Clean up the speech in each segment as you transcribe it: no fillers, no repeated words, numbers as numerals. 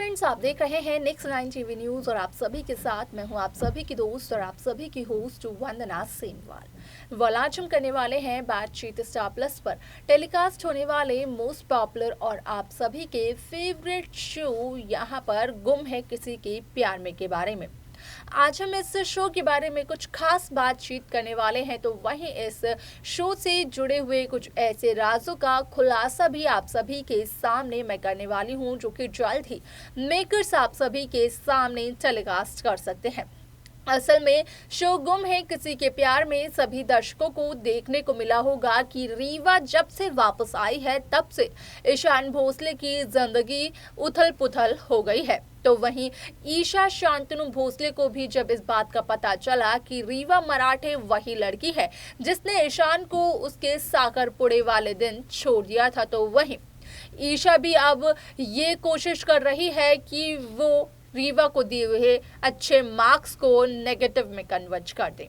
Friends, आप देख रहे हैं नेक्स्ट 9 टीवी न्यूज और आप सभी के साथ मैं हूं आप सभी की दोस्त और आप सभी की होस्ट वंदना सेनवाल। वाल आज हम करने वाले हैं बातचीत स्टार प्लस पर टेलीकास्ट होने वाले मोस्ट पॉपुलर और आप सभी के फेवरेट शो यहां पर गुम है किसी के प्यार में के बारे में। आज हम इस शो के बारे में कुछ खास बातचीत करने वाले हैं, तो वहीं इस शो से जुड़े हुए कुछ ऐसे राजों का खुलासा भी आप सभी के सामने मैं करने वाली हूं, जो कि जल्द ही मेकर्स आप सभी के सामने टेलीकास्ट कर सकते हैं। असल में शो गुम है किसी के प्यार में सभी दर्शकों को देखने को मिला होगा कि रीवा जब से वापस आई है तब से ईशान भोसले की जिंदगी उथल पुथल हो गई है। तो वहीं ईशा शांतनु भोसले को भी जब इस बात का पता चला कि रीवा मराठे वही लड़की है जिसने ईशान को उसके साकर पुड़े वाले दिन छोड़ दिया था, तो वहीं ईशा भी अब ये कोशिश कर रही है कि वो रीवा को दिए हुए अच्छे मार्क्स को नेगेटिव में कन्वर्ट कर दें।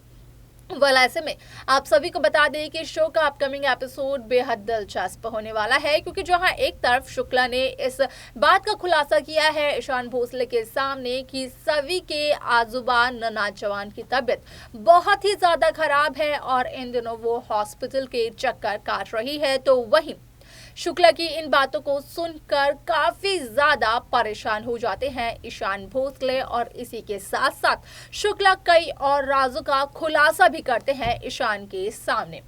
ऐसे में आप सभी को बता दें कि शो का अपकमिंग एपिसोड बेहद दिलचस्प होने वाला है, क्योंकि जहां एक तरफ शुक्ला ने इस बात का खुलासा किया है ईशान भोसले के सामने कि सभी के आजुबा नना जवान की तबीयत बहुत ही ज्यादा खराब है और इन दिनों वो हॉस्पिटल के चक्कर काट रही है, तो वहीं शुक्ला की इन बातों को सुनकर काफी ज्यादा परेशान हो जाते हैं ईशान भोसले और इसी के साथ साथ शुक्ला कई और राजों का खुलासा भी करते हैं ईशान के सामने।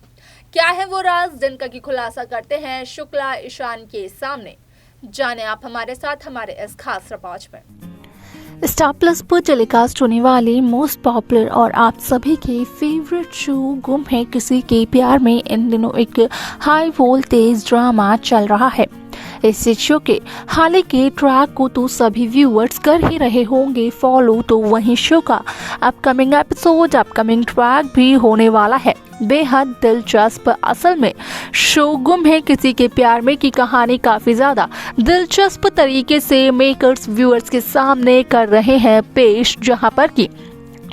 क्या है वो राज जिनका की खुलासा करते हैं शुक्ला ईशान के सामने, जाने आप हमारे साथ हमारे इस खास रिपोर्ट में। स्टार प्लस पर टेलीकास्ट होने वाले मोस्ट पॉपुलर और आप सभी के फेवरेट शो गुम है किसी के प्यार में इन दिनों एक हाई वोल्टेज ड्रामा चल रहा है। इस शो के हाल के ट्रैक को तो सभी व्यूअर्स कर ही रहे होंगे फॉलो, तो वहीं शो का अपकमिंग एपिसोड अपकमिंग ट्रैक भी होने वाला है बेहद दिलचस्प। असल में शो गुम है किसी के प्यार में की कहानी काफी ज्यादा दिलचस्प तरीके से मेकर्स व्यूअर्स के सामने कर रहे हैं पेश, जहां पर की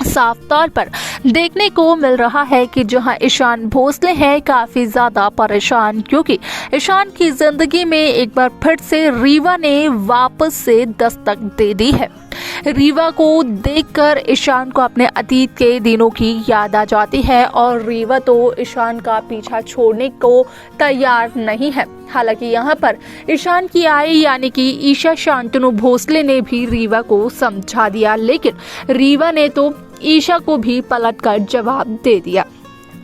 साफ तौर पर देखने को मिल रहा है कि जहां ईशान भोसले हैं काफी ज्यादा परेशान, क्योंकि ईशान की जिंदगी में एक बार फिर से रीवा ने वापस से दस्तक दे दी है। रीवा को देखकर ईशान को अपने अतीत के दिनों की याद आ जाती है और रीवा तो ईशान का पीछा छोड़ने को तैयार नहीं है। हालांकि यहाँ पर ईशान की आई यानी कि ईशा शांतनु भोसले ने भी रीवा को समझा दिया, लेकिन रीवा ने तो ईशा को भी पलटकर जवाब दे दिया।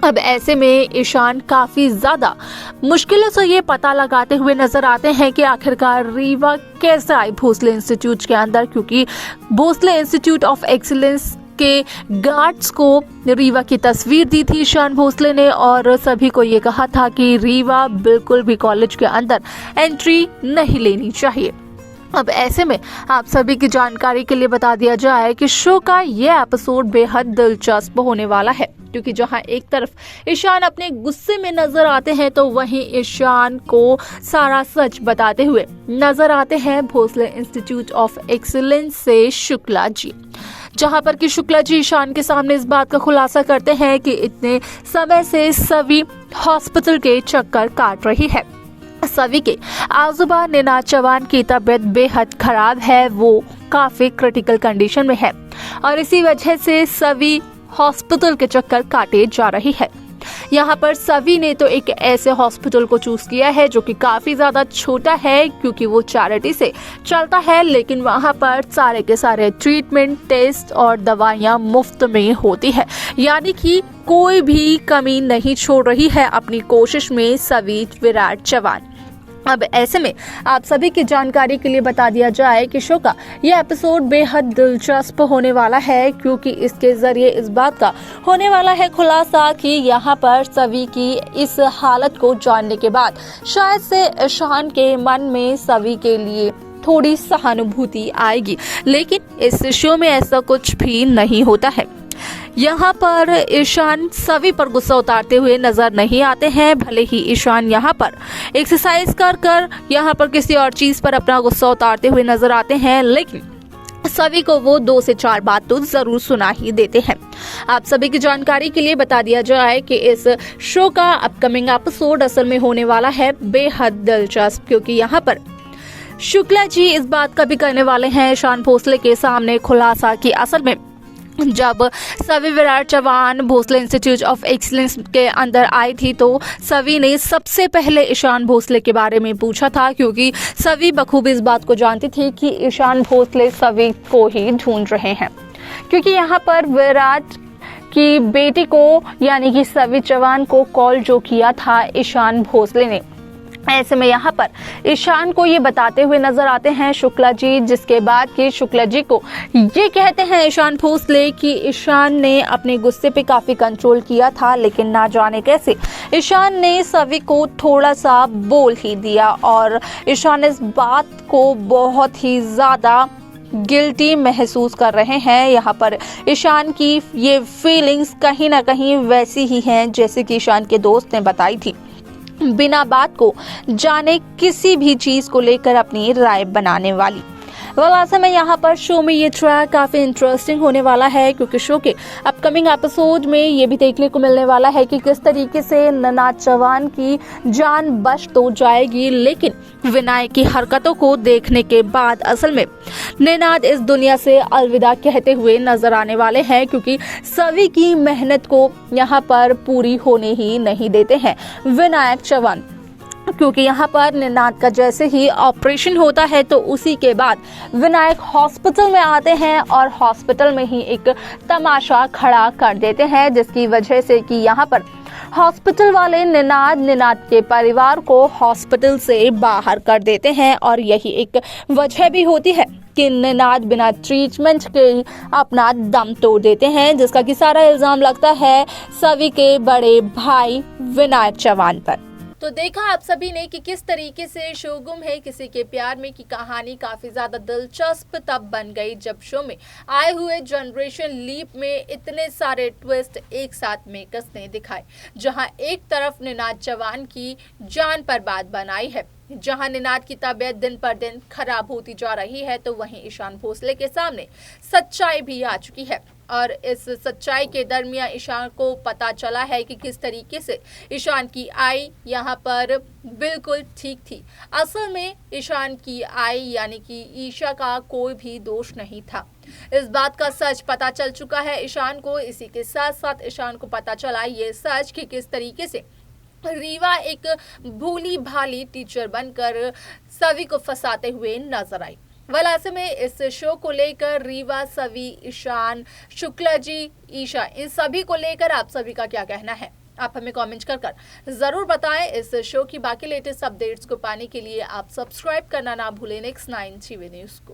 अब ऐसे में ईशान काफी ज्यादा मुश्किलों से ये पता लगाते हुए नजर आते हैं कि आखिरकार रीवा कैसे आई भोसले इंस्टीट्यूट के अंदर, क्योंकि भोसले इंस्टीट्यूट ऑफ एक्सीलेंस के गार्ड्स को रीवा की तस्वीर दी थी ईशान भोसले ने और सभी को ये कहा था कि रीवा बिल्कुल भी कॉलेज के अंदर एंट्री नहीं लेनी चाहिए। अब ऐसे में आप सभी की जानकारी के लिए बता दिया जाए कि शो का ये एपिसोड बेहद दिलचस्प होने वाला है, क्योंकि जहां एक तरफ ईशान अपने गुस्से में नजर आते हैं तो वहीं ईशान को सारा सच बताते हुए नजर आते हैं भोसले इंस्टीट्यूट ऑफ एक्सीलेंस से शुक्ला जी, जहां पर कि शुक्ला जी ईशान के सामने इस बात का खुलासा करते हैं कि इतने समय से सभी हॉस्पिटल के चक्कर काट रही है। सभी के आजुबा निना चवान की तबीयत बेहद खराब है, वो काफी क्रिटिकल कंडीशन में है और इसी वजह से सभी हॉस्पिटल के चक्कर काटे जा रही है। यहाँ पर सभी ने तो एक ऐसे हॉस्पिटल को चूज किया है जो कि काफी ज्यादा छोटा है, क्योंकि वो चैरिटी से चलता है, लेकिन वहाँ पर सारे के सारे ट्रीटमेंट टेस्ट और दवाइयाँ मुफ्त में होती है, यानी कि कोई भी कमी नहीं छोड़ रही है अपनी कोशिश में सभी विराट चवान। अब ऐसे में आप सभी की जानकारी के लिए बता दिया जाए कि शो का यह एपिसोड बेहद दिलचस्प होने वाला है, क्योंकि इसके जरिए इस बात का होने वाला है खुलासा कि यहाँ पर सभी की इस हालत को जानने के बाद शायद से ईशान के मन में सभी के लिए थोड़ी सहानुभूति आएगी, लेकिन इस शो में ऐसा कुछ भी नहीं होता है। यहाँ पर ईशान सभी पर गुस्सा उतारते हुए नजर नहीं आते हैं, भले ही ईशान यहाँ पर एक्सरसाइज कर यहाँ पर किसी और चीज पर अपना गुस्सा उतारते हुए नजर आते हैं, लेकिन सभी को वो 2 से 4 बात तो जरूर सुना ही देते हैं। आप सभी की जानकारी के लिए बता दिया जाए कि इस शो का अपकमिंग एपिसोड असल में होने वाला है बेहद दिलचस्प, क्योंकि यहाँ पर शुक्ला जी इस बात का भी करने वाले हैं ईशान भोसले के सामने खुलासा कि असल में जब Savi Virat Chauhan Bhosale institute of excellence के अंदर आई थी तो सवी ने सबसे पहले ईशान भोसले के बारे में पूछा था, क्योंकि सवी बखूबी इस बात को जानती थी कि ईशान भोसले सवी को ही ढूंढ रहे हैं, क्योंकि यहाँ पर विराट की बेटी को यानी कि सवी चौहान को कॉल जो किया था ईशान भोसले ने। ऐसे में यहाँ पर ईशान को ये बताते हुए नजर आते हैं शुक्ला जी, जिसके बाद कि शुक्ला जी को ये कहते हैं ईशान भोसले कि ईशान ने अपने गुस्से पे काफ़ी कंट्रोल किया था, लेकिन ना जाने कैसे ईशान ने सवी को थोड़ा सा बोल ही दिया और ईशान इस बात को बहुत ही ज़्यादा गिल्टी महसूस कर रहे हैं। यहाँ पर ईशान की ये फीलिंग्स कहीं ना कहीं वैसी ही हैं जैसे कि ईशान के दोस्त ने बताई थी, बिना बात को जाने किसी भी चीज को लेकर अपनी राय बनाने वाली। ऐसे में यहाँ पर शो में ये ट्रैक काफी इंटरेस्टिंग होने वाला है, क्योंकि शो के अपकमिंग एपिसोड में ये भी देखने को मिलने वाला है कि किस तरीके से निनाद चौहान की जान बच तो जाएगी, लेकिन विनायक की हरकतों को देखने के बाद असल में निनाद इस दुनिया से अलविदा कहते हुए नजर आने वाले हैं, क्योंकि सभी की मेहनत को यहाँ पर पूरी होने ही नहीं देते हैं विनायक चौहान। क्योंकि यहाँ पर निनाद का जैसे ही ऑपरेशन होता है तो उसी के बाद विनायक हॉस्पिटल में आते हैं और हॉस्पिटल में ही एक तमाशा खड़ा कर देते हैं, जिसकी वजह से कि यहाँ पर हॉस्पिटल वाले निनाद के परिवार को हॉस्पिटल से बाहर कर देते हैं। और यही एक वजह भी होती है कि निनाद बिना ट्रीटमेंट के अपना दम तोड़ देते हैं, जिसका कि सारा इल्जाम लगता है सवी के बड़े भाई विनायक चौहान पर। तो देखा आप सभी ने कि किस तरीके से शो गुम है किसी के प्यार में की कहानी काफी ज्यादा दिलचस्प तब बन गई जब शो में आए हुए जनरेशन लीप में इतने सारे ट्विस्ट एक साथ मेकर्स ने दिखाए, जहां एक तरफ निनाद चौहान की जान पर बात बनाई है, जहां निनाद की तबीयत दिन पर दिन खराब होती जा रही है, तो वहीं ईशान भोसले के सामने सच्चाई भी आ चुकी है। और इस सच्चाई के दरमियान ईशान को पता चला है कि किस तरीके से ईशान की आई यहाँ पर बिल्कुल ठीक थी। असल में ईशान की आई यानी कि ईशा का कोई भी दोष नहीं था। इस बात का सच पता चल चुका है ईशान को। इसी के साथ साथ ईशान को पता चला ये सच कि किस तरीके से रीवा एक भोली भाली टीचर बनकर सभी को फंसाते हुए नजर आई। ऐसे में इस शो को लेकर रीवा, सवी, ईशान, शुक्ला जी, ईशा, इन सभी को लेकर आप सभी का क्या कहना है? आप हमें कमेंट कर जरूर बताएं। इस शो की बाकी लेटेस्ट अपडेट्स को पाने के लिए आप सब्सक्राइब करना ना भूलें नेक्स्ट 9 टीवी न्यूज़ को।